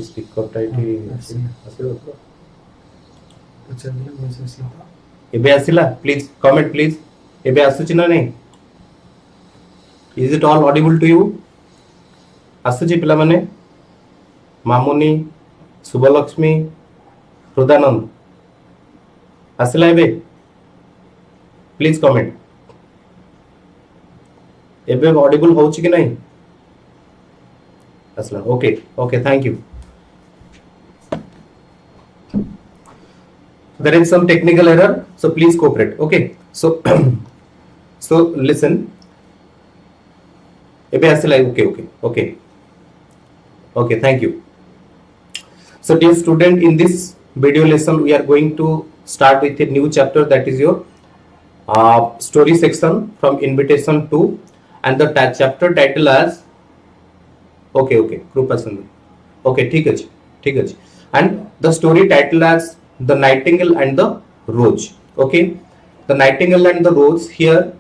Speaker tight एबे आसिला please comment please एबे आसुची ना नहीं is it all audible to you आसुची पिला माने मामुनी शुभलक्ष्मी हृदानंद आसिला एबे प्लीज कमेंट एबे ऑडिबल होउची कि नहीं आसिला okay okay thank you there is some technical error so please cooperate okay so so listen ebe asila okay okay okay okay thank you so dear student in this video lesson we are going to start with a new chapter that is your story section from invitation to and the chapter title as okay okay group assembly okay ठीक है and the story title as the Nightingale and the Rose okay the Nightingale and the Rose here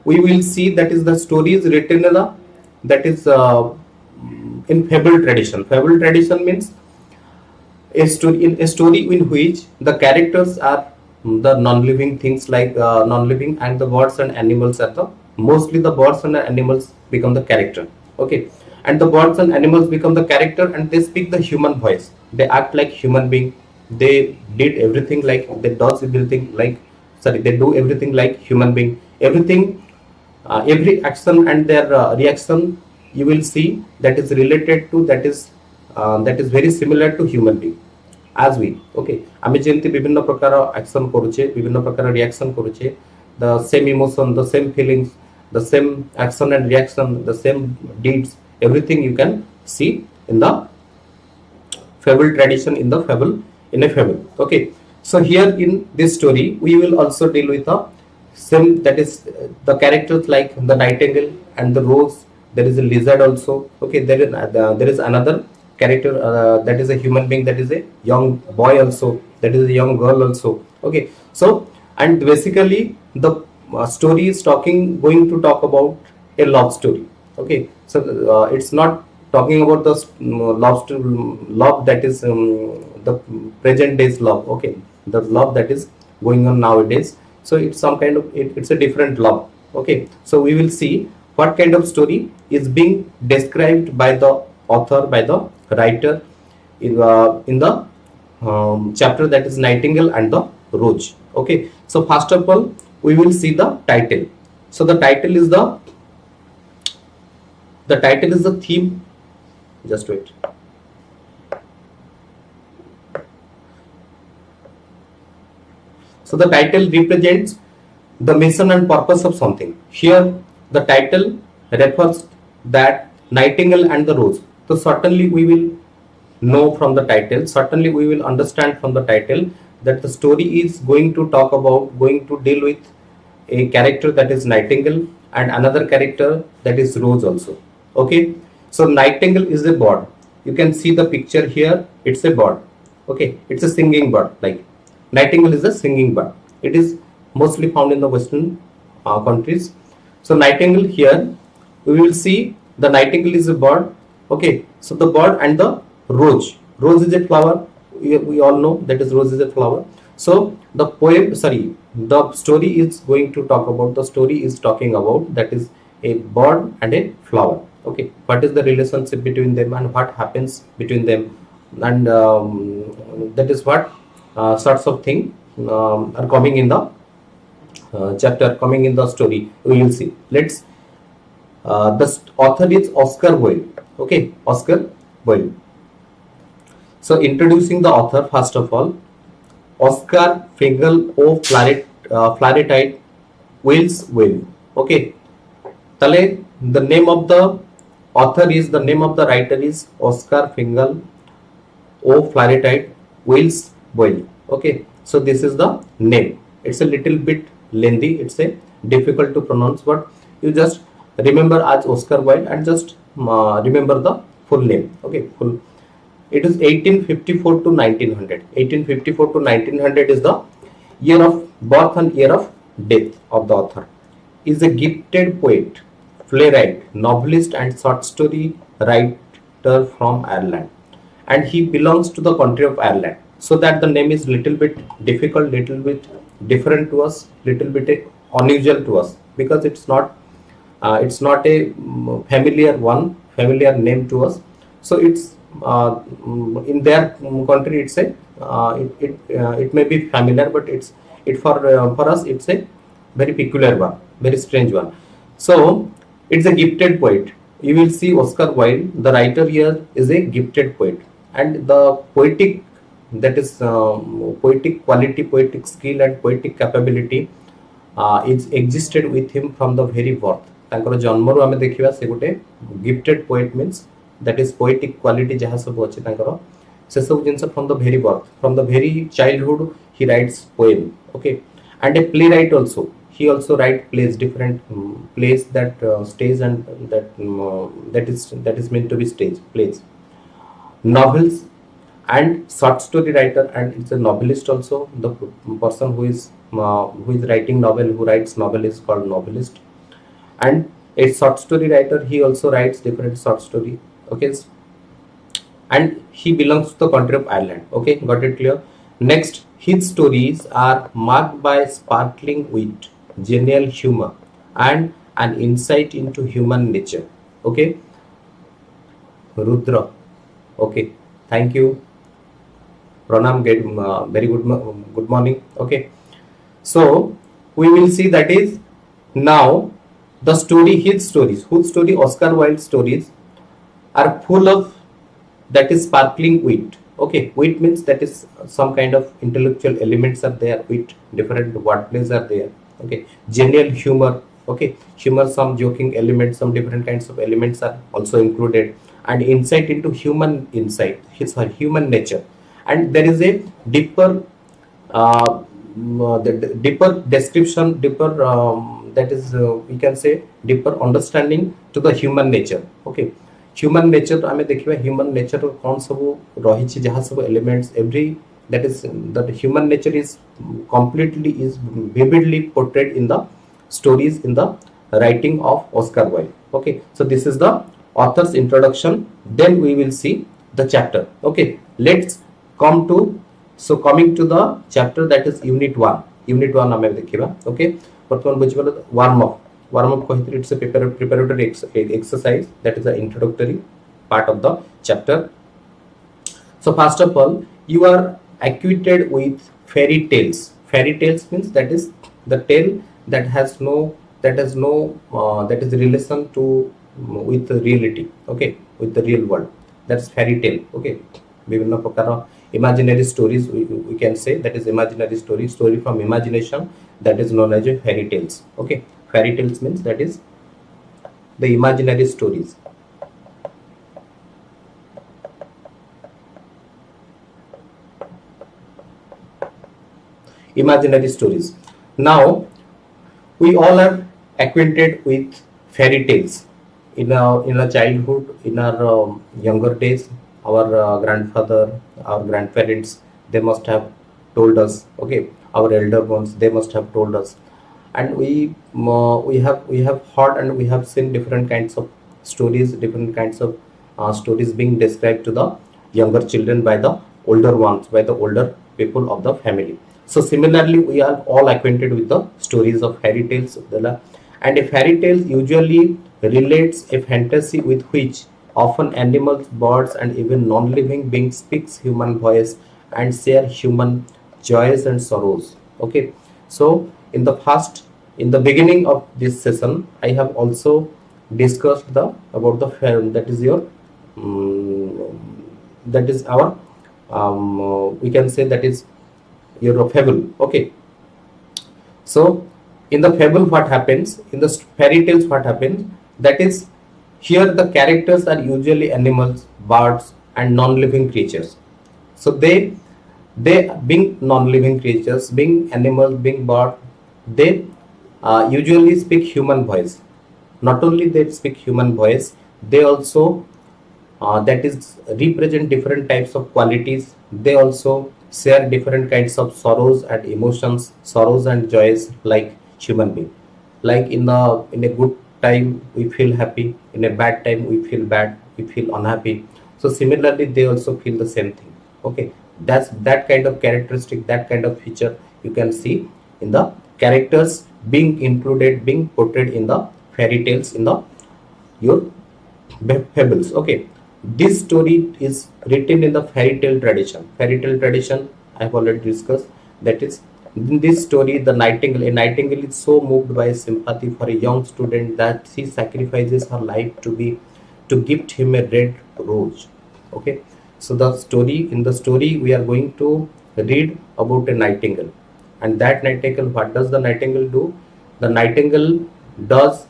we will see that is the story is written in the that is in fable tradition means a story in which the characters are the non-living things like non-living and the birds and animals are the mostly the birds and animals become the character okay and the birds and animals become the character and they speak the human voice they act like human being they did everything like they does everything like they do everything like human being everything every action and their reaction you will see that is related to that is very similar to human being as we okay आमे जेंति विभिन्न प्रकार action करूचे विभिन्न प्रकार reaction करूचे the same emotion the same feelings the same action and reaction the same deeds everything you can see in the fable tradition in a fable okay so here in this story we will also deal with a same that is the characters like the nightingale and the rose there is a lizard also okay there is another character that is a human being that is a young boy also that is a young girl also okay so and basically the story is going to talk about a love story okay so it's not talking about the love that is the present days love okay the love that is going on nowadays so it's some kind of it's a different love okay so we will see what kind of story is being described by the author by the writer in the chapter that is Nightingale and the Rose okay so first of all we will see the title so the title is the theme just wait so the title represents the mission and purpose of something here the title refers that Nightingale and the Rose so certainly we will know from the title certainly we will understand from the title that the story is going to talk about going to deal with a character that is Nightingale and another character that is Rose also okay so Nightingale is a bird you can see the picture here it's a bird okay it's a singing bird like Nightingale is a singing bird it is mostly found in the western countries so Nightingale here we will see the Nightingale is a bird okay so the bird and the rose is a flower we all know that is rose is a flower so the story is going to talk about the story is talking about that is a bird and a flower okay what is the relationship between them and what happens between them and that is what sorts of thing are coming in the chapter coming in the story we will see let's the author is Oscar Wilde okay Oscar Wilde so introducing the author first of all Oscar Fingal O Flaretide Wills Will okay tale the name of the author is the name of the writer is Oscar Fingal O Flaretide Wills Will okay so this is the name it's a little bit lengthy it's a difficult to pronounce but you just remember as Oscar Wilde and just remember the full name okay full it is 1854 to 1900 1854 to 1900 is the year of birth and year of death of the author is a gifted poet playwright, novelist and short story writer from Ireland. and he belongs to the country of Ireland. So that the name is little bit difficult, little bit different to us, little bit unusual to us, because it's not a familiar name to us. So it's in their country it's a it may be familiar, but for us it's a very peculiar one, very strange one. So it's a gifted poet. You will see Oscar Wilde, the writer here, is a gifted poet, and the poetic, that is poetic quality, poetic skill and poetic capability is existed with him from the very birth. तांकर जन्मरू आमे देखिबा से गोटे gifted poet means that is poetic quality जहाँ सब अच्छे तांकर से सब जिनस from the very birth, from the very childhood ही writes poem. Okay, and a playwright also. He also write plays, different plays that stage and that is meant to be stage plays, novels, and short story writer, and it's a novelist also. The person who is writing novel, who writes novel, is called novelist. And a short story writer, he also writes different short story. Okay, and he belongs to the country of Ireland. Okay, got it clear? Next, his stories are marked by sparkling wit, genial humor, and an insight into human nature. Okay, Rudra. Okay, thank you. Pranam, very good morning. Okay, so we will see that is now the story, his stories, whose story, Oscar Wilde's stories, are full of that is sparkling wit. Okay, wit means that is some kind of intellectual elements are there, wit, different wordplays are there. Okay, genial humor. Okay, humor, some joking elements, some different kinds of elements are also included, and insight into human human nature. And there is a deeper deeper description, deeper that is we can say deeper understanding to the human nature. Okay, human nature आमे देखिबा human nature कोन सब रही छि, जहाँ सब elements, every that is that human nature is completely, is vividly portrayed in the stories, in the writing of Oscar Wilde. Okay, so this is the author's introduction. Then we will see the chapter. Okay, let's come to, so coming to the chapter, that is unit 1. Unit 1 आमे देखिबा. Okay, बर्तमान बुझिबा warm up कहितरी, it's a preparatory exercise, that is the introductory part of the chapter. So first of all, you are acquainted with fairy tales. Fairy tales means that is the tale that has no that is relation to with the reality. Okay, with the real world, that's fairy tale. Okay, বিভিন্ন প্রকার imaginary stories, we can say that is imaginary story from imagination, that is known as a fairy tales. Okay, fairy tales means that is the imaginary stories. Imaginary stories. Now we all are acquainted with fairy tales in our childhood, in our younger days. Our grandfather, our grandparents, they must have told us. Okay, our elder ones, they must have told us, and we have heard and we have seen different kinds of stories, different kinds of stories being described to the younger children by the older ones, by the older people of the family. So similarly, we are all acquainted with the stories of fairy tales, and a fairy tale usually relates a fantasy with which often animals, birds, and even non-living beings speaks human voice and share human joys and sorrows. Okay, so in the beginning of this session, I have also discussed about the film, that is your that is our we can say that is your fable. Okay, so in the fable, what happens, in the fairy tales, what happens, that is here the characters are usually animals, birds, and non-living creatures. So they being non-living creatures, being animals, being bird, they usually speak human voice. Not only they speak human voice, they also that is represent different types of qualities. They also share different kinds of sorrows and emotions, sorrows and joys, like human being. Like in a good time we feel happy, in a bad time we feel bad, we feel unhappy. So similarly they also feel the same thing. Okay, that's that kind of characteristic, that kind of feature you can see in the characters being included, being portrayed in the fairy tales, in the your fables. Okay, this story is written in the fairy tale tradition. Fairy tale tradition I have already discussed. That is, in this story, the nightingale, a nightingale is so moved by sympathy for a young student that she sacrifices her life to gift him a red rose. Okay, so the story, in the story we are going to read about a nightingale, and that nightingale, what does the nightingale do? The nightingale does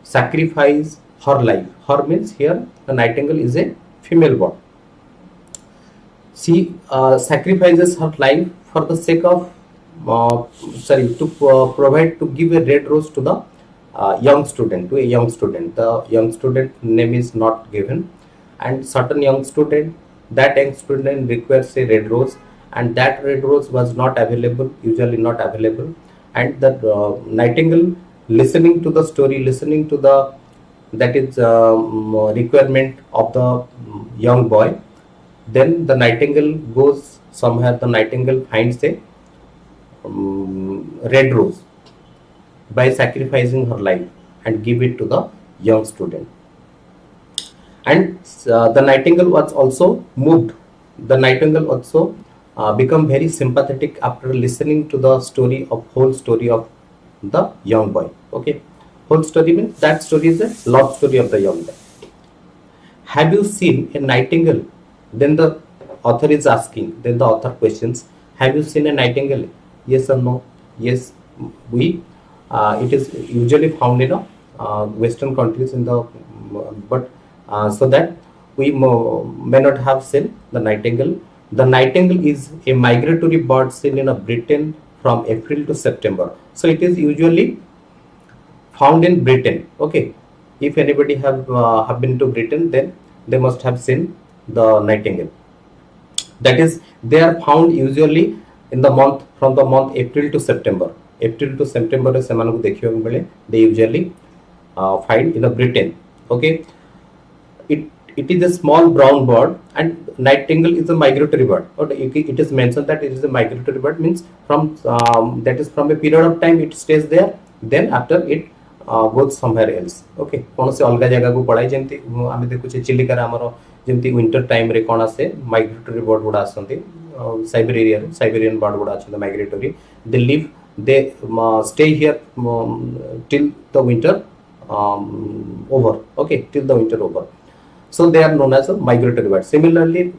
sacrifice her life. Her means here the nightingale is a female god. She sacrifices her life for the sake of to provide, to give a red rose to the young student, to a young student. The young student name is not given, and certain young student, that young student requires a red rose, and that red rose was not available, usually not available, and the nightingale, listening to the story, listening to the, that is requirement of the young boy, then the nightingale goes somewhere, the nightingale finds a red rose by sacrificing her life and give it to the young student. And the nightingale was also moved. The nightingale also become very sympathetic after listening to the story of, whole story of the young boy. Okay, whole story means that story is a love story of the young boy. Have you seen a nightingale? Then the author is asking, then the author questions, have you seen a nightingale? Yes or no? Yes, we it is usually found in western countries, in the but so that we may not have seen the nightingale. The nightingale is a migratory bird seen in Britain from April to September. So it is usually found in Britain. Okay, if anybody have been to Britain, then they must have seen the nightingale. That is, they are found usually in the month, from the month April to September. April to September they usually find in Britain. Okay, it is a small brown bird, and nightingale is a migratory bird. Okay, it is mentioned that it is a migratory bird, means from that is from a period of time it stays there, then after it goes somewhere else. Okay, कौन से अलग जगह को पढ़ाई जेंती आमे देखु छे चिलिका रे हमरो जेंती विंटर टाइम रे कोन आसे माइग्रेटरी बर्ड गुडा आसंती साइबेरियन बर्ड गुडा आछन migratory. They live, they stay here till the winter over. Okay, till the winter over. So they are known as a migratory bird. Similarly,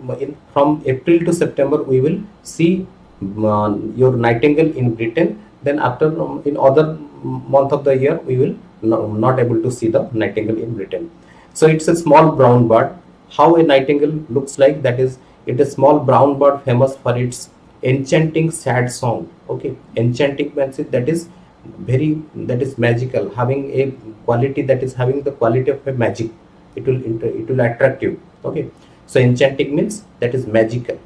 from April to September we will see your nightingale in Britain. Then after in other month of the year we will not able to see the nightingale in Britain. So it's a small brown bird. How a nightingale looks like, that is, it is small brown bird famous for its enchanting sad song. Okay, enchanting means that is very, that is magical, having a quality, that is having the quality of a magic. It will attract you. Okay, so enchanting means that is magical,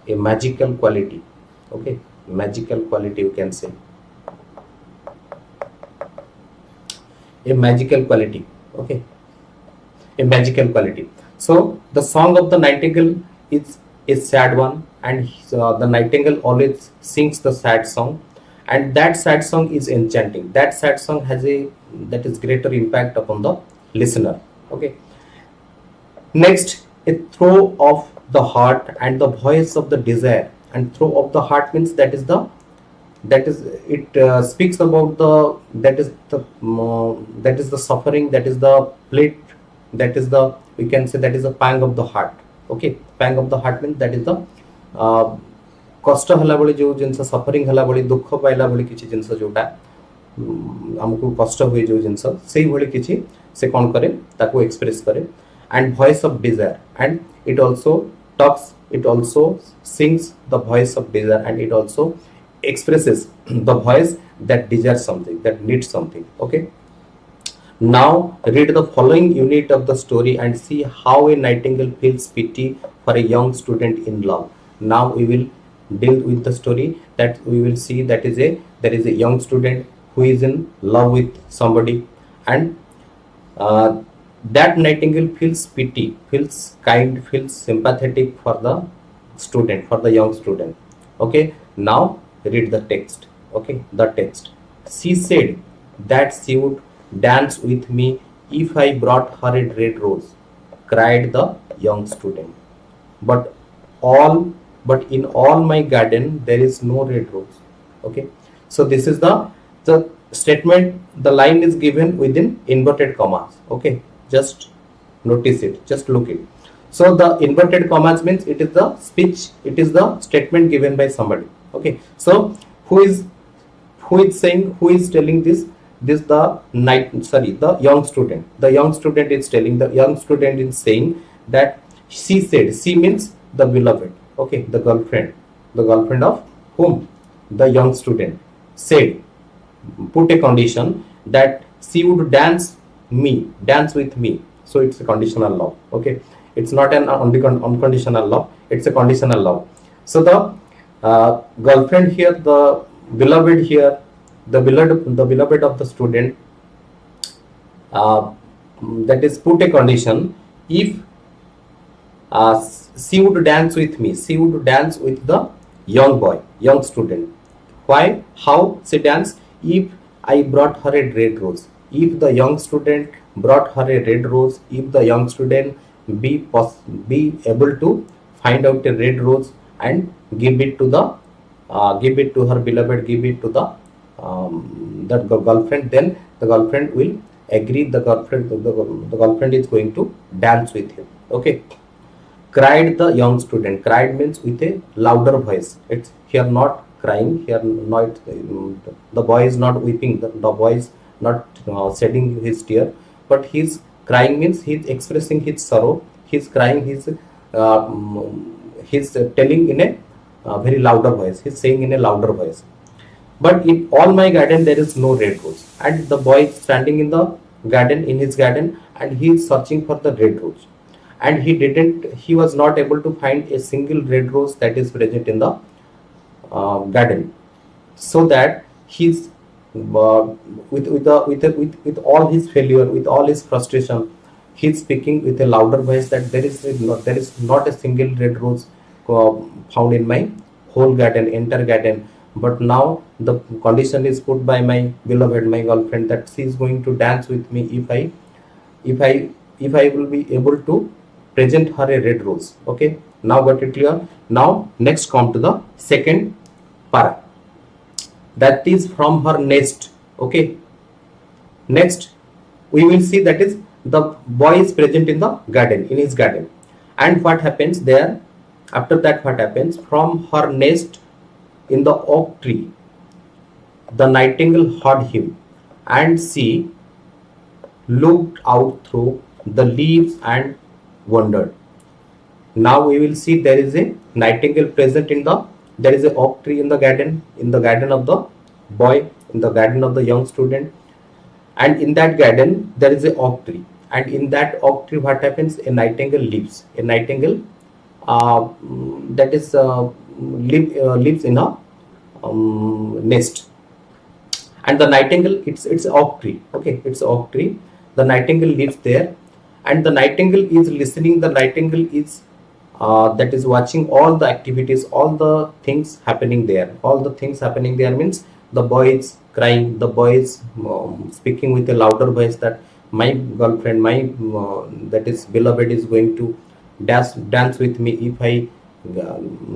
a magical quality. Okay, magical quality you can say, a magical quality. Okay, a magical quality. So the song of the nightingale is a sad one, and the nightingale always sings the sad song, and that sad song is enchanting. That sad song has a, that is greater impact upon the listener. Okay, next, a throw of the heart and the voice of the desire. And throw of the heart means that is the, that is, it speaks about the, that is the suffering, that is the plate, that is the, we can say that is a pang of the heart. Okay, pang of the heart means that is the कष्ट हला बळे जो जिंस suffering हला बळे दुख पाइला बळे किछि जिंस जोटा हमको कष्ट होय जो जिंस सेही बळे किछि से कोन करे ताको एक्सप्रेस करे. And voice of desire, and it also talks, it also sings the voice of desire, and it also expresses the voice that desires something, that needs something. Okay, now read the following unit of the story and see how a nightingale feels pity for a young student in love. Now we will deal with the story, that we will see that is a, there is a young student who is in love with somebody, and uh, that nightingale feels pity, feels kind, feels sympathetic for the student, for the young student. Okay, now read the text. Okay, the text. She said that she would dance with me if I brought her a red rose, cried the young student. But all but in all my garden there is no red rose. Okay, so this is the statement. The line is given within inverted commas. Okay, just notice it, just look it. So the inverted commas means it is the speech, it is the statement given by somebody. Okay, so who is saying, who is telling this the the young student. The young student is telling, the young student is saying that she said, she means the beloved. Okay, the girlfriend of whom? The young student said, put a condition that she would dance with me. So it's a conditional law. Okay, it's not an unconditional law, it's a conditional law. So the girlfriend here, the beloved here, the beloved of the student, that is put a condition, if she would dance with me, she would dance with the young student. Why? How she dance? If I brought her a red rose, if the young student brought her a red rose, if the young student be able to find out a red rose and give it to her beloved, give it to the girlfriend, then the girlfriend will agree. The girlfriend is going to dance with him. Okay, cried the young student. Cried means with a louder voice. It's here not crying, here not the boy is not weeping, the boy is not shedding his tear, but he's crying means he's expressing his sorrow, he's crying, he's telling in a very louder voice, he's saying in a louder voice. But in all my garden there is no red rose, and the boy is standing in the garden, in his garden, and he is searching for the red rose, and he was not able to find a single red rose that is present in the garden. So that he's with all his failure, with all his frustration, he's speaking with a louder voice that there is not a single red rose found in my whole garden, entire garden. But now the condition is put by my beloved, my girlfriend, that she is going to dance with me if I will be able to present her a red rose. Okay, now got it clear? Now next come to the second para, that is from her nest. Okay, next we will see that is the boy is present in the garden, in his garden, and what happens there? After that, what happens? From her nest in the oak tree, the nightingale heard him, and she looked out through the leaves and wondered. Now we will see there is a nightingale present in the, there is a oak tree in the garden of the boy, in the garden of the young student, and in that garden there is a oak tree, and in that oak tree what happens? A nightingale lives. A nightingale that is lives in a nest, and the nightingale, it's oak tree. Okay, it's oak tree. The nightingale lives there, and the nightingale is listening. The nightingale is that is watching all the activities, all the things happening there. All the things happening there means the boy is crying, the boy is speaking with a louder voice that my girlfriend, my that is beloved, is going to dance with me if I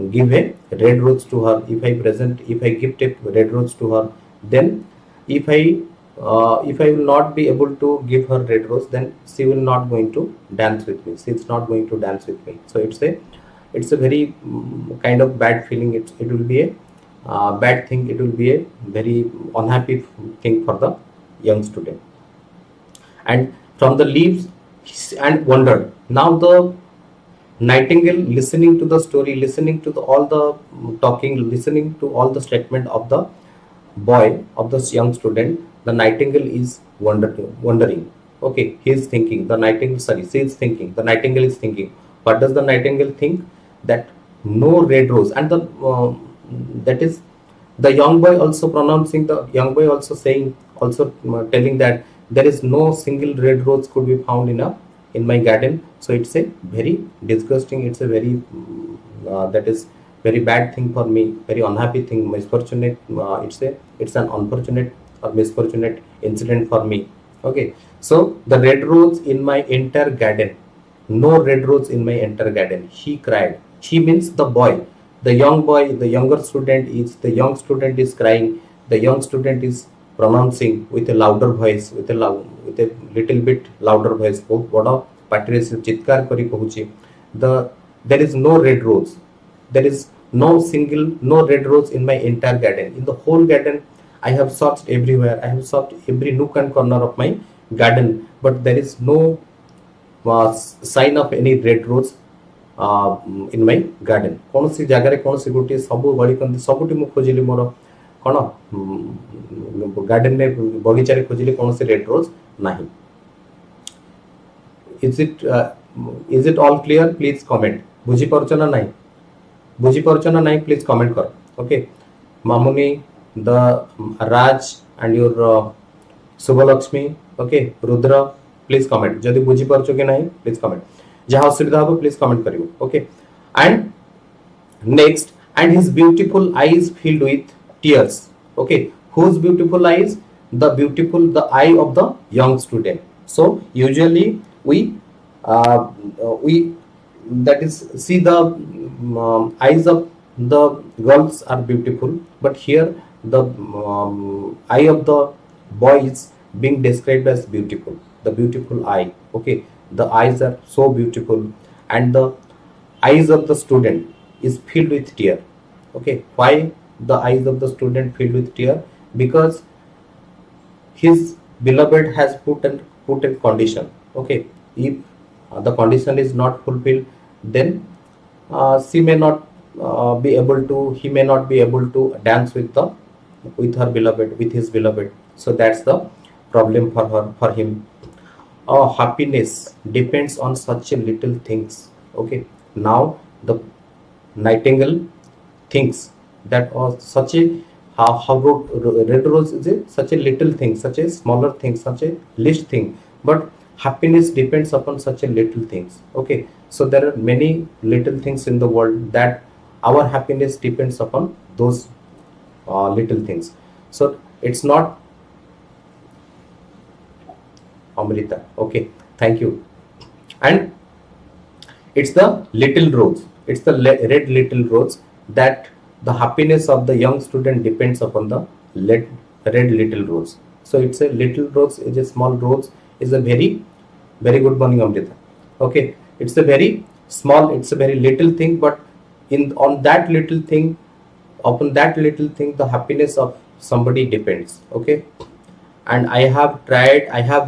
give a red rose to her, if I gift a red rose to her. Then if I will not be able to give her red rose, then she will not going to dance with me. She's not going to dance with me. So it's a very kind of bad feeling. It will be a bad thing. It will be a very unhappy thing for the young student. And from the leaves and wondered. Now the nightingale, listening to the story, listening to all the talking, listening to all the statement of the boy, of the young student, the nightingale is wondering. Okay, he is thinking. The nightingale, she is thinking. The nightingale is thinking. What does the nightingale think? That no red rose, and the that is the young boy also pronouncing, the young boy also saying, also telling that there is no single red rose could be found in my garden. So it's a very disgusting, it's a very that is very bad thing for me, very unhappy thing, misfortunate, it's an unfortunate or misfortunate incident for me. Okay, so the red rose in my entire garden, no red rose in my entire garden. He cried. He means the boy, the young boy, the younger student is, the young student is crying. The young student is pronouncing with a louder voice, with a little bit louder voice. बहुत बड़ा party से चित्कार करी कहूची. There is no red rose. There is no red rose in my entire garden. In the whole garden, I have searched everywhere. I have searched every nook and corner of my garden, but there is no sign of any red rose in my garden. कौन सी जगह रे कौन सी गोटी सबु गली कंदी सबुटी मु खोजिली मोर कौन गार्डन रे बगीचा रे खोजिली कौन सी रेड रोज नहीं. Is it all clear? Please comment. बुझी परछ ना नहीं, बुझी परछ ना नहीं, प्लीज कमेंट कर. Okay Mamuni, the Raj and your Shubhalakshmi, okay Rudra, please comment. जदि बुझी परछ कि नहीं प्लीज कमेंट. जहाँ असुविधा हो प्लीज कमेंट करियो. Okay and next, and his beautiful eyes filled with tears. Okay, whose beautiful eyes? The eye of the young student. So usually we that is see the eyes of the girls are beautiful, but here the eye of the boy is being described as beautiful, the beautiful eye. Okay, the eyes are so beautiful, and the eyes of the student is filled with tear. Okay, why the eyes of the student filled with tear? Because his beloved has put a condition. Okay, if the condition is not fulfilled, then he may not be able to dance with her beloved, with his beloved. So that's the problem for him. Happiness depends on such a little things. Okay, now the Nightingale thinks that such a red rose is such a little thing, such a smaller thing, such a least thing, but happiness depends upon such a little things. Okay, so there are many little things in the world that our happiness depends upon those little things. So it's not Amrita. Okay, thank you. And it's the little rose, it's the red little rose, that the happiness of the young student depends upon the red little rose. So it's a little rose, is a small rose, is a very good morning, Amrita. Okay, it's a very small, it's a very little thing, but upon that little thing, the happiness of somebody depends. Okay, and I have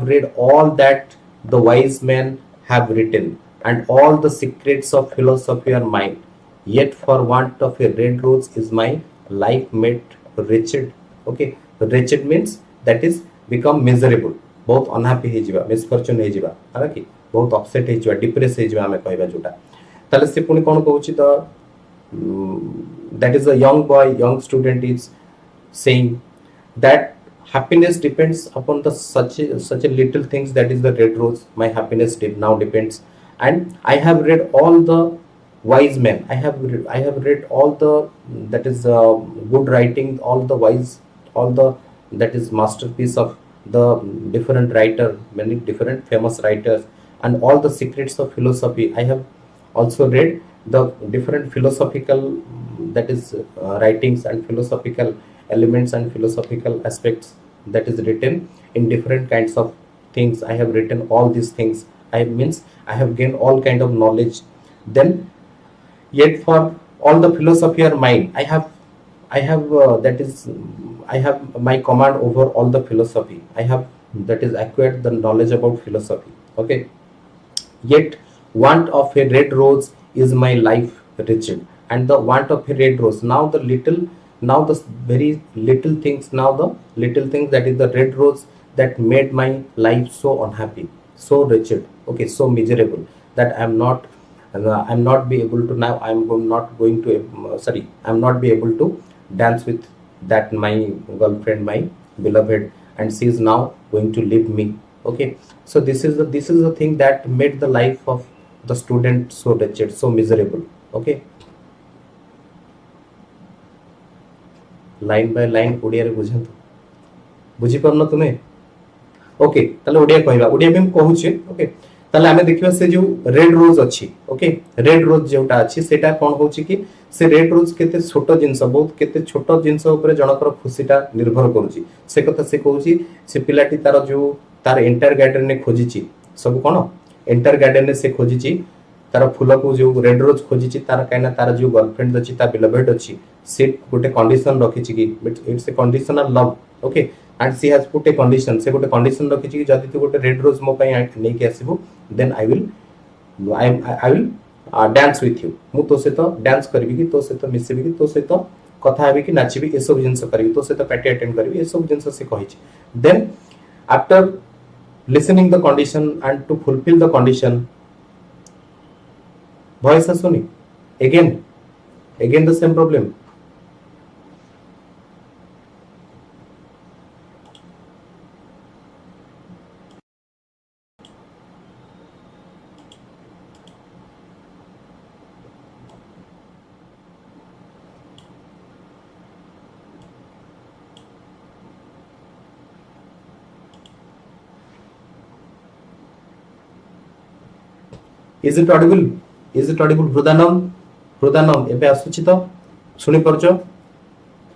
read all that the wise men have written, and all the secrets of philosophy are mine. Yet for want of a red rose is my life made wretched. Okay, wretched means that is become miserable, बहुत unhappy हे जिवा, misfortune हे जिवा, है कि बहुत upset हे जिवा, depressed हे जिवा, हमें कहबा जोटा. ताले से पुनी कौन कहूची तो that is a young student is saying that happiness depends upon the such a little things, that is the red rose. My happiness now depends, and I have read all the wise men. I have read all the that is good writing, all the that is masterpiece of the different writer, many different famous writers, and all the secrets of philosophy. I have also read the different philosophical that is writings and philosophical elements and philosophical aspects that is written in different kinds of things. I have written all these things. I have gained all kind of knowledge. Then yet for all the philosophy are mine. I have my command over all the philosophy. I have that is acquired the knowledge about philosophy. Okay, yet want of a red rose is my life wretched, and the want of a red rose, now the very little things, that is the red rose, that made my life so unhappy, so wretched, okay, so miserable, that I'm not be able to now, I'm not be able to dance with that my girlfriend, my beloved, and she is now going to leave me. Okay, so this is the thing that made the life of the student so wretched, so miserable. Okay, line by line Odia रे बुझंतु बुझी परनो तुमे. Okay ताले ओडिया कहबा, ओडिया भी हम कहूचे. Okay ताले आमे देखिबा से जो रेड रोज अछि. ओके रेड रोज जेउटा अछि सेटा कोन होछि कि से रेड रोज केते छोटो जिंस, बहुत केते छोटो जिंस ऊपर जनकर खुशीटा निर्भर करूची. से कथा से कहूची से पिलाटी तार जो तार एंटायर गार्डन ने खोजिची सब कोन एंटायर गार्डन ने से खोजिची तार फूल को जो रेड रोज खोजिची तार काइना तार जो गर्लफ्रेंड अछि ता बिलवेड अछि से गोटे कंडीशन रखिची कि it's a conditional love. Okay and she has put a condition, से गोटे कंडीशन रखिची कि जदी तू गोटे रेड रोज मो पई नै के आसीबो then I will dance with you. मु तो से तो डांस करबी कि तो से तो मिसबी कि तो से तो कथा हेबी कि नाचबी ए सब जिंस करबी तो से तो पार्टी अटेंड करबी ए सब जिंस से कहिची. Then after listening the condition and to fulfill the condition, voice asuni again the same problem. Is it audible? Is it audible? Hrudanam एबे आसुची तो सुनी परचो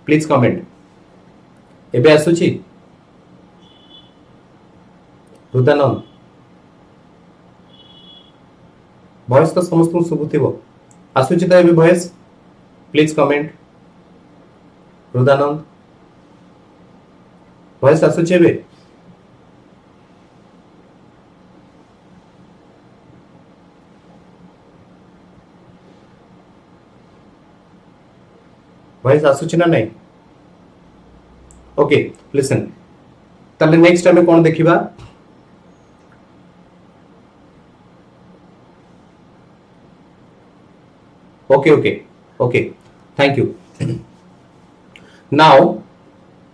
प्लीज कमेंट एबे आसुची हृदयनम वॉइस तो समस्त को सुबुथिबो आसुची तो एबे वॉइस प्लीज कमेंट हृदयनम वॉइस आसुची एबे वॉइस आसुची ना नहीं. ओके लिसन ताले नेक्स्ट हमें कौन देखिबा okay thank you. Now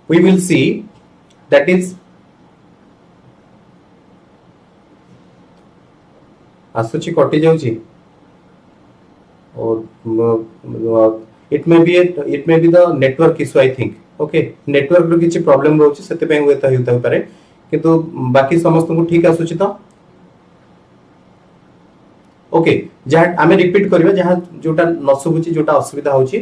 we will see that is आसुची कटि जाउची और it may be the network issue I think. okay network रो किछि प्रॉब्लम रहउछि सेते पे होता होता पारे किंतु बाकी समस्त को ठीक आसुछि तो ओके जहा आमे रिपीट करबा जहा जोटा नसुबुछि जोटा असुविधा होछि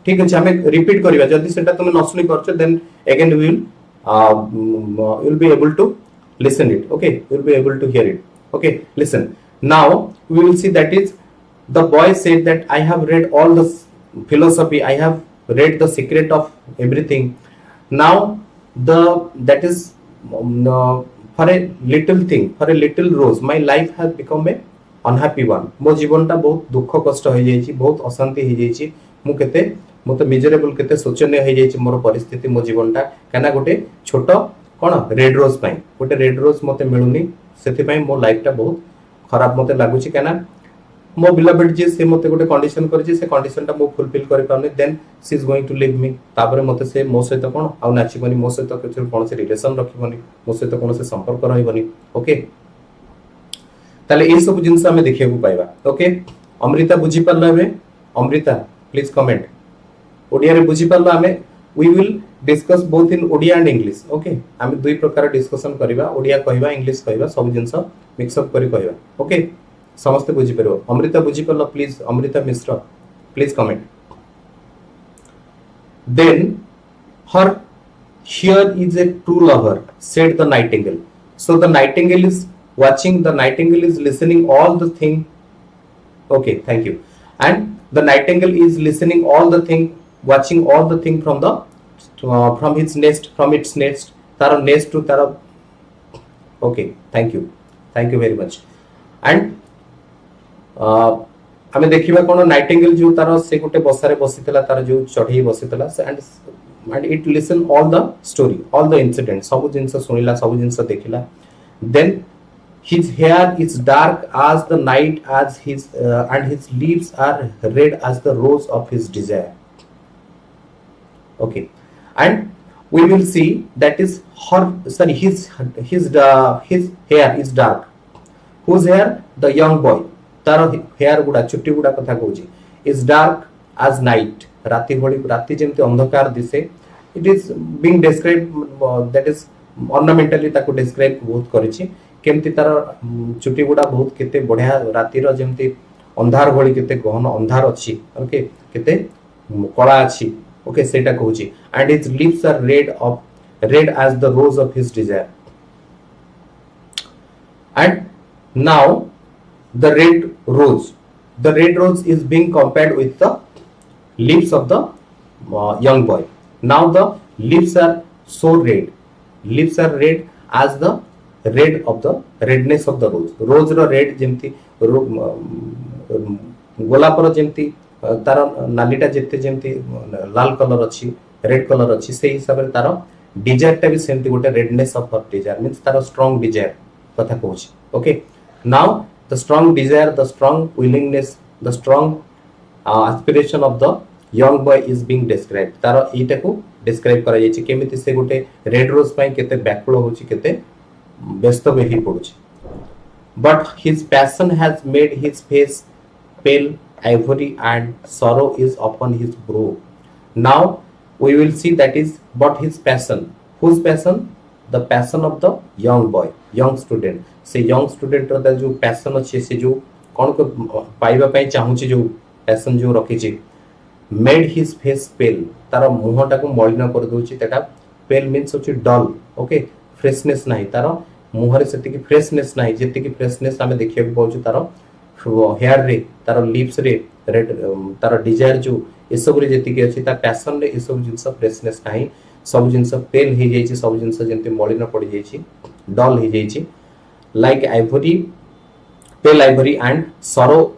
ठीक अछि आमे रिपीट करबा जदी सेटा तुम नसुनी करछो then again we will be able to listen it. okay you will be able to hear it. okay listen now we will see that is the boy said that I have read all the philosophy, I have read the secret of everything. Now that is for a little thing, for a little rose my life has become a unhappy one. मो जीवन टा बहुत दुख कष्ट हो जाइछि, बहुत अशांति हो जाइछि, मु केते मते मिजरेबल केते शोचनीय हो जाइछि मोर परिस्थिति मो जीवन टा काना गोटे छोटो कोन रेड रोज पई गोटे रेड रोज मते मिलुनी सेति पई मो लाइफ टा बहुत खराब मते लागुछि काना मो बिलवेड जे से मते गोटे कंडीशन करछि से कंडीशन टा मो फुलफिल करि पाउने then she is going to leave me. तापरे मते से मो सहित कोन आ नाचिबनी मो सहित कोन से रिलेशन रखिबनी मो सहित कोन से संपर्क रहिबनी. ओके ताले ए सब जिंस हमें देखिया को पाइबा. ओके अमृता बुझी परला बे अमृता प्लीज कमेंट ओडिया रे बुझी परला हमें we will discuss both in Odia and English. Okay हमें दुई प्रकार डिस्कशन करिबा ओडिया कहबा इंग्लिश कहबा सब जिंस मिक्स अप करि कहबा. ओके समस्त बुझी परबो. अमृता बुझी परला please Amrita Mishra please comment. then her here is a true lover said the nightingale. so the nightingale is watching, the nightingale is listening all the thing. okay thank you. and the nightingale is listening all the thing, watching all the thing from the from its nest tara nest to tara. okay thank you very much. and हमें देखिबा कोन Nightingale जो तार से गोटे बसारे बसितला तार जो चढ़ी बसितला and it listen all the story all the incident सब जिंस सुनिला सब जिंस देखिला. Then his hair is dark as the night as his and his leaves are red as the rose of his desire. okay and we will see that is her, sorry, his hair is dark. Whose hair? The young boy. तार hair गुड़ा चुट्टी गुड़ा कथा कहूची is dark as night. राति भली राति जेमते अंधकार दिसे. It is being described, that is ornamentally ताको describe बहुत करिछि. केमती तार चुट्टी गुड़ा बहुत केते बढ़िया रातिर जेमती अंधार भली केते गहन अंधार अछि. ओके केते कला अछि. ओके सेटा कहूची. And his lips are red as the rose of his desire. And now the red rose is being compared with the lips of the young boy. Now the lips are so red. Lips are red as the red of the redness of the rose. Rose ro red जेमती गोलापर जेमती तार नालीटा जेते जेमती लाल colour अच्छी red colour अच्छी से हिसाब रे तार Dzire टा भी सेमती गोटे redness of her desire means तार स्ट्रांग डिजायर कथा कहूची. Okay now the strong desire, the strong willingness, the strong aspiration of the young boy is being describe. तार एटा को डिस्क्राइब करा जायछि केमिति से गोटे रेड रोज पई केते बैकुल होची केते व्यस्त बेही पडुची. But his passion has made his face pale ivory and sorrow is upon his brow. Now we will see that is but his passion. Whose passion? The passion of the young boy, young student. से young student रा जो passion अच्छे से जो कौन को पाइबा पाई चाहूची जो passion जो रखी ची made his face pale. तारा मुँह टाको मलिन कर दोची तेटा pale means होची dull. Okay freshness नहीं तारा मुँह रे सेति की freshness नहीं जेति की freshness हमें देखिए भी बहुत तारा हेयर रे तार लिप्स रे रेड तार डिजायर जो ए सब रे जेति के अछि ता पैशन रे ए सब जिंस फ्रेशनेस नाही. सब जिंस पेल हे जाई छी, सब जिंस जेंते मलिन पड़ी जाई छी, डल हे जाई छी. Like ivory, pale ivory and sorrow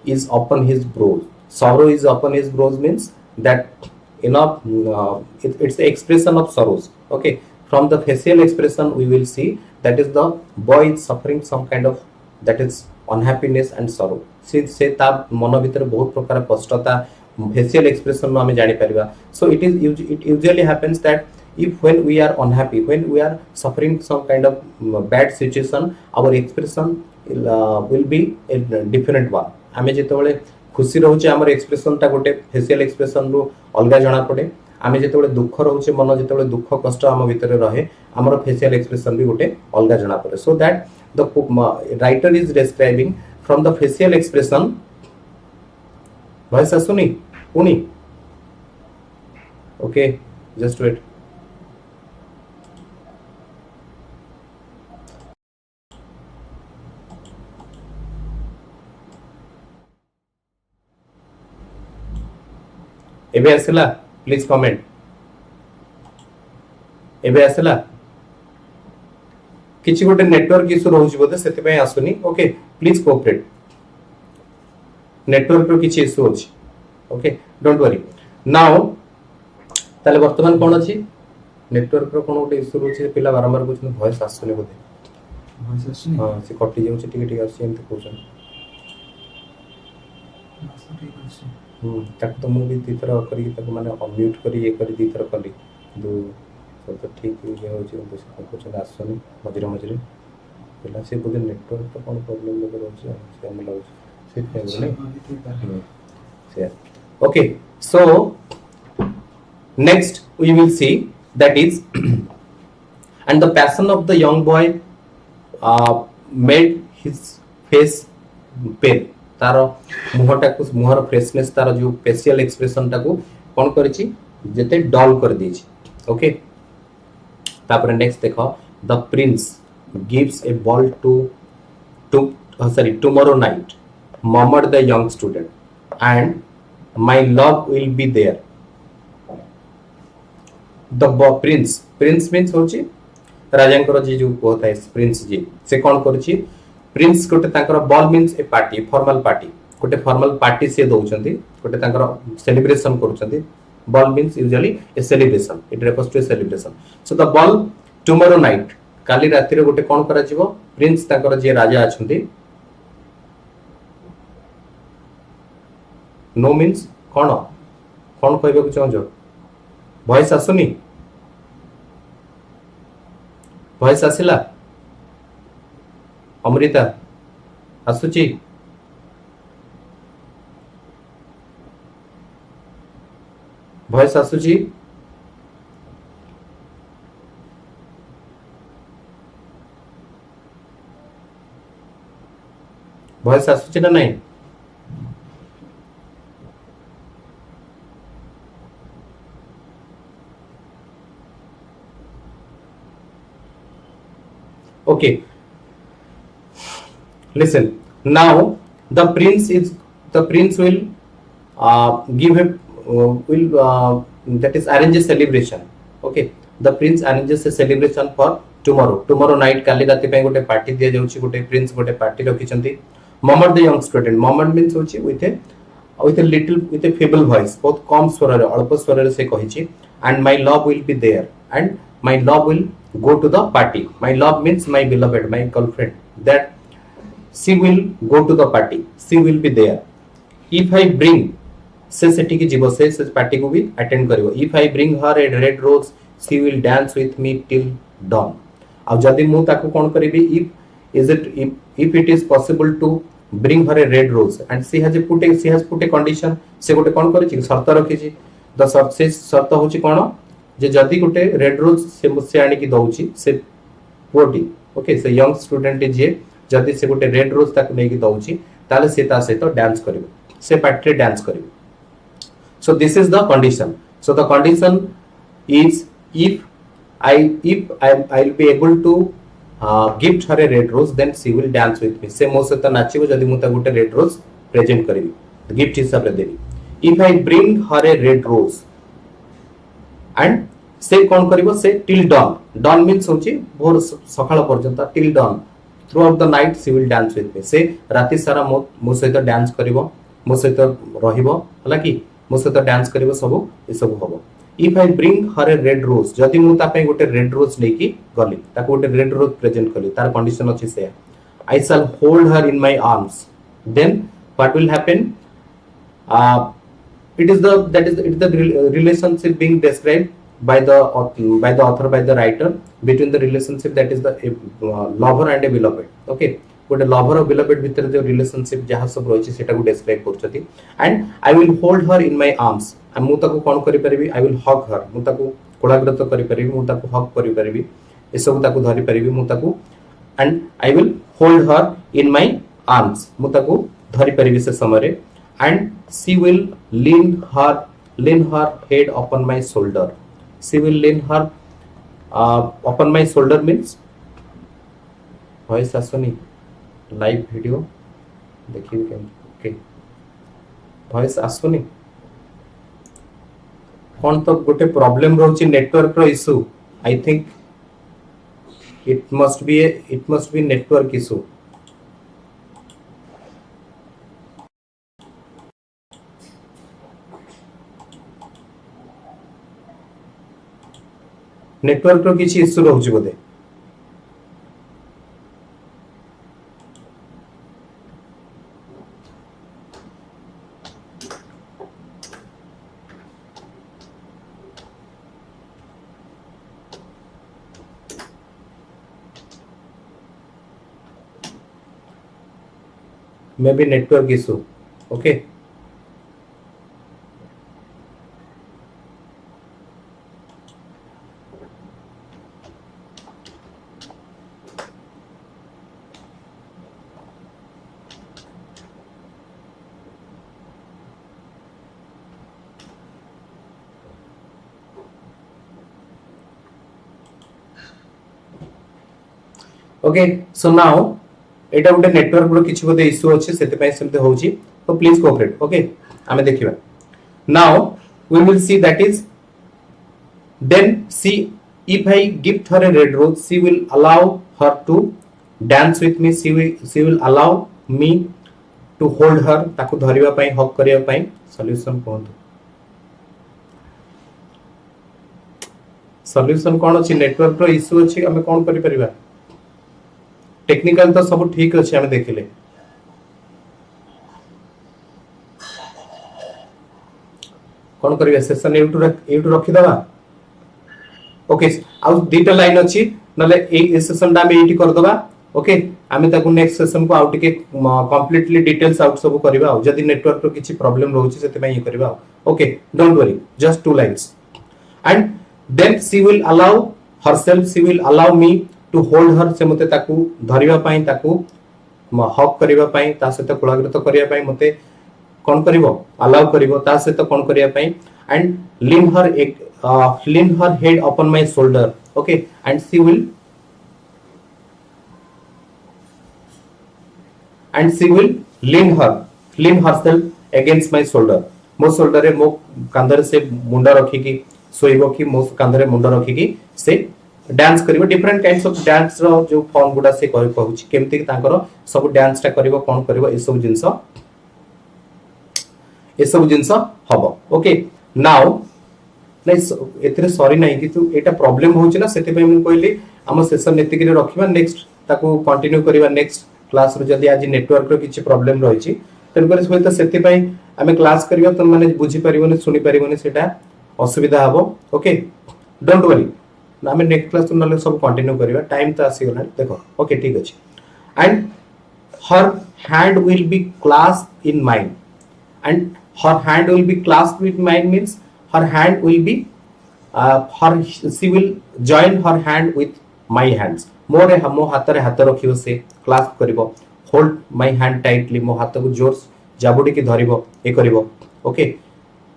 is upon his brows. Sorrow is upon his brows means that it's the expression of sorrows. Okay, from the facial expression we will see that is the boy is suffering some kind of that is unhappiness and sorrow. से ता मन भीतर बहुत प्रकार कष्टता facial expression में हमें जानी परिबा. So it usually happens that if when we are unhappy, when we are suffering some kind of bad situation, our expression will be a different one. हमें जेतेबेले खुशी रहउचे हमर एक्सप्रेशन ता गोटे फेशियल एक्सप्रेशन रो अलगा जणा पड़े. आमे जेतेबेले दुख रहउचे मन जेतेबेले दुख कष्ट हम भीतर रहे हमर फेशियल एक्सप्रेशन भी गोटे अलगा जणा पड़े. So that the writer is describing from the facial expression. Voice asuni uni. Okay, just wait. एबे आसला प्लीज कमेंट. एबे आसला किछि गोटे नेटवर्क इशू रहउछि बोते सेति पय आसुनी. Okay please cooperate. नेटवर्क रो किछि इशू अछि. Okay don't worry. नाउ ताले वर्तमान कोन अछि नेटवर्क रो कोन गोटे इशू रहउछि पिला बारंबार कहउछि वॉइस आसुनी बोते. वॉइस आसुनी हां से कटि जाउछि टिके टिके आसी एमते कहउछन. ताक तो मु भी तीतर करी ताको माने अनम्यूट करी ये करी तीतर कली दो सब तो ठीक ये होछि तो से कुछ आसुनी मजरे मजरे पहला से बोले नेटवर्क तो कोन प्रॉब्लम लगे रहछि से हम लागो से फेवरे से. Okay so next we will see that is and the passion of the young boy made his face pale. तार मुहटा को मुहर फ्रेशनेस तार जो फेशियल एक्सप्रेशन टा को कोन करछि जेते डल कर देछि. ओके तापर नेक्स्ट देखो the prince gives a ball tomorrow night murmured the young student and my love will be there. The prince means होछि राजांकर जी जो कहता है प्रिंस जी से कोन करछि प्रिंस गोटे तांकर ball means a party formal party गोटे फॉर्मल पार्टी से दउचंती गोटे तांकर सेलिब्रेशन करूचंती. Ball means usually a celebration it refers to a celebration. So the ball tomorrow night काली राति रे गोटे कोन करा जिवो प्रिंस तांकर जे राजा अछंती नो मींस कोन कोन कहबे को चाहजो वॉइस आसुनी भॉइस आसिला अमृता आसुची भॉइस आसुची भॉइस आसुची ना नहीं okay listen now the prince will give a that is arrange a celebration okay the prince arranges a celebration for tomorrow night kali rati pe gote party dia jauchi gote prince gote party rakhi moment the young student moment means hochi with a feeble voice बहुत कम स्वर रे अल्प स्वर रे से कहिछि and my love will be there and my love will go to the party my love means my beloved my girlfriend that she will go to the party she will be there if I bring से सेठी की जीवो से party को भी attend करिवो if I bring her a red rose she will dance with me till dawn अब जदी मु ताको कोन करबी if it is possible to bring her a red rose and she has put a condition से गोटे कोन करिछि शर्त रखिछि the शर्त होछि कोन जे जदी गोटे रेड रोज से मुसे आनी की दउछि से पोटी ओके से यंग स्टूडेंट जे जदी से गोटे रेड रोज ताक नै की दउछि ताले से ता सहित डांस करिवो से पार्टी डांस करिवो so this is the condition so the condition is if I'll be able to gift her a red rose then she will dance with me से मो सहित नाचिबो जदी मु ता गोटे रेड रोज प्रेजेंट करिवि गिफ्ट हिसाब रे देबी if I bring her a red rose and से कौन करिवो से till dawn means होची भोर सकाळ पर्यंत till dawn throughout the night she will dance with me से राति सारा मो सहित डांस करिवो मो सहित रहिबो हला कि मो सहित डांस करिवो सब ए सब होबो if I bring her a red rose जदी मु ता पे गोटे रेड रोज लेकी गली ताको गोटे रेड रोज प्रेजेंट कली तार कंडीशन अछि से I shall hold her in my arms then what will happen it is the relationship being described by the author by the writer between the relationship that is the lover and a beloved okay गोटे lover और beloved भितर जो relationship जहाँ सब रही सेटा को describe करछथि and I will hold her in my arms मु ताको कोन करि परिबी I will hug her मु ताको कोलाग्रत करि परिबी मु ताको hug करि परिबी ए सब ताको धरि परिबी मु ताको and I will hold her in my arms मु ताको धरि परिबी से समय रे and she will lean her head upon my shoulder she will lean her upon my shoulder means voice asuni live video देखिए ओके voice asuni कौन तो गोटे प्रॉब्लम रहउची नेटवर्क रो issue I think it must be network issue network रो किछि issue रहउची बोधे maybe network issue okay okay so now एटा गोटे network रो किछि बोधे इशू अछि सेते पय सेमते होउची तो प्लीज कोऑपरेट ओके आमे देखिबा now we will see that is then see if I gift her a red rose she will allow her to dance with me she will allow me to hold her ताको धरिबा पय हक करिया पय solution कोन solution कोन अछि network रो issue अछि हमें कोन करि परिबा टेक्निकल तो सब ठीक अच्छे हमें देखिले कौन करिवे सेशन यूट्यूब रखी दवा ओके आउ दीटा लाइन अछि नले ए सेशन दा हम एटी कर दबा ओके आमे ताकू नेक्स्ट सेशन को आउट के कंप्लीटली डिटेल्स आउट सब करबा जदी नेटवर्क रो किछि प्रॉब्लम रहउछि सेते पय करबा okay don't worry just two lines and then she will allow herself she will allow me to hold her से मते ताकू धरिबा पई ताकू हक करिबा पई ता सहित कुलाग्रत करिया पई मते कोन करिवो अलाउ करिवो ता सहित कोन करिया पई and lean her head upon my shoulder okay and she will lean herself against my shoulder मो शोल्डर रे मो कांधर से मुंडा रखी की सोइबो की मो कांधर रे मुंडा रखी की से डांस करिवो डिफरेंट काइंड्स ऑफ डांस रो जो फॉर्म गुडा से कहूची केमति तांकर सब डांस टा करिवो कोन करिवो ए सब जिंस हबो ओके नाउ नहीं एथरे सॉरी नहीं कि तू एटा प्रॉब्लम होची ना सेते पय हम कहली हम सेशन एति के रखिबा नेक्स्ट ताको कंटिन्यू करिवा नेक्स्ट क्लास रो जदी आज नेटवर्क रो किछि प्रॉब्लम रहिछि तन पर सहित सेति पय हमें क्लास करिवो त माने बुझी परिबोनी सुनी परिबोनी सेटा असुविधा हबो ओके डोंट वरी ना हमें नेक्स्ट क्लास नले सब कंटिन्यू करिवा टाइम त आसी गला देखो ओके ठीक अछि and her hand will be clasped in mine and her hand will be clasped with mine means her hand will be she will join her hand with my hands मोरे मो हाथ रे हाथ रखियो से क्लास्प करिवो होल्ड माय हैंड टाइटली मो हाथ को जोर जाबुडी के धरिवो ए करिवो okay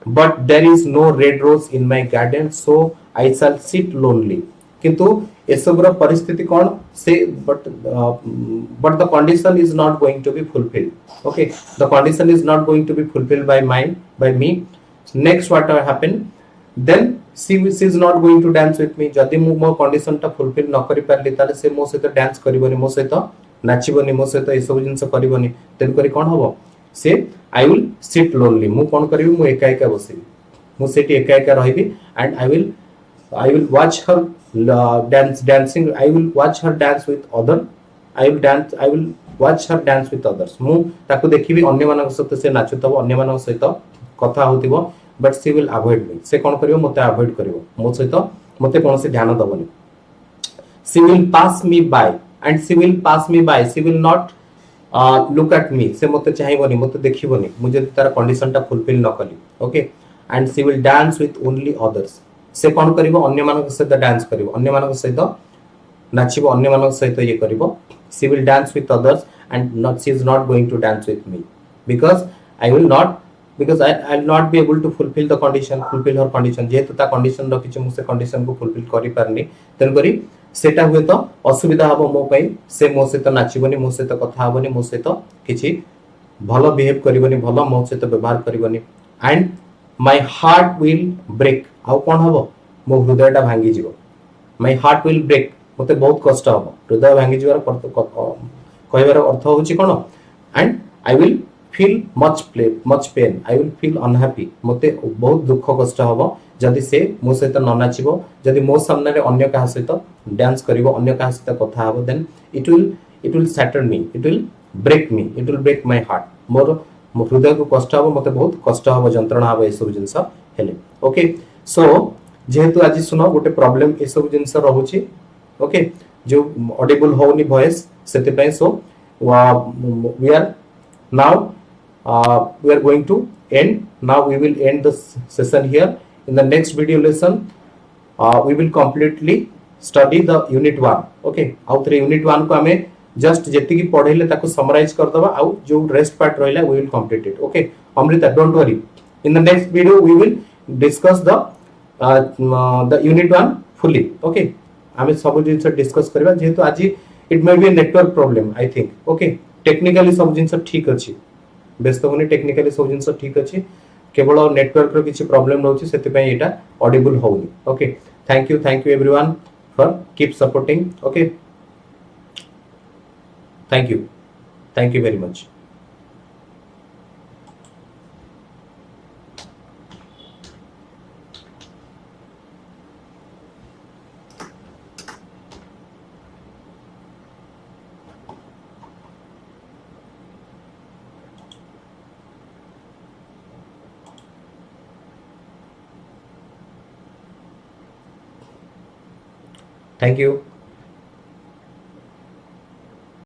but there is no red rose in my garden so I shall sit lonely किंतु एसबरो परिस्थिति कोन से but the condition is not going to be fulfilled okay the condition is not going to be fulfilled by me next what will happen then she is not going to dance with me जदी मो condition टा fulfil न करि परली ताले से मो सहित डांस करिवनी मो सहित नाचिबनी मो सहित ए सब जिंस करिवनी तेन करी कोन हबो से आई विल सिट लोनली मु कोन करिवि मु एका एका बसिबि मु सेठी एका एका रहिबि and I will watch her dancing I will watch her dance with other I will watch her dance with others मु ताको देखिबि अन्य मानक सहित से नाचुतबो अन्य मानक सहित कथा होतिबो बट सी विल अवॉइड मी से कोन करिवो मते अवॉइड करिवो मो सहित मते कोन से ध्यान दबोनी she will pass me by and she will pass me by she will not look at me से मते चाहिबोनी मते देखिबोनी मु जदी तार कंडीशन टा फुलफिल न कली okay and she will dance with only others से कोन करिवो अन्य मानक सहित डांस करिवो अन्य मानक सहित नाचिबो अन्य मानक सहित ये करिवो she will dance with others and not she is not going to dance with me because I'll not be able to fulfill her condition जेहेतु ता कंडीशन रो किछ मुसे कंडीशन को फुलफिल करि पारनी तन करी सेटा हुए तो असुविधा हबो मो पई से मो सहित नाचिबोनी मो सहित कथा हबोनी मो सहित किछि भलो बिहेव करिवोनी भलो मो सहित व्यवहार करिवोनी and my heart will break आउ कोन हबो मो हृदयटा भांगी जिवो माय हार्ट विल ब्रेक मते बहुत कष्ट हबो हृदय भांगी जिवार कहबार अर्थ होछि कोन and I will feel much pain I will feel unhappy मते बहुत दुख कष्ट हबो जदी से मो सहित न नाचिबो जदी मो सामने रे अन्य का सहित डांस करिवो अन्य का सहित कथा हबो then it will shatter me it will break my heart मोर हृदय को कष्ट हबो मते बहुत कष्ट हबो जंत्रणा हबो ए सब जिंस हेले ओके सो जेहेतु आज सुनो गोटे प्रॉब्लम ए सब जिंस रहउची ओके जो ऑडिबल होनी वॉइस सेते पय सो we are now we are going to we will end the session here in the next video lesson we will completely study the unit 1 okay आउ थ्री unit 1 को हमें just जेति की पढैले ताको समराइज कर दबा आउ जो रेस्ट पार्ट रहला we will complete it okay Amrita don't worry in the next video we will discuss the unit 1 fully okay हमें सब जिंस डिस्कस करबा जेहेतु आज it may be a network problem I think okay technically सब जिंस ठीक अछि व्यस्त होनी टेक्निकली सब जिंस ठीक अछि केवल नेटवर्क रो किछि प्रॉब्लम रहउछि सेति पय एटा ऑडिबल होउनी okay thank you everyone for keep supporting okay thank you very much Thank you.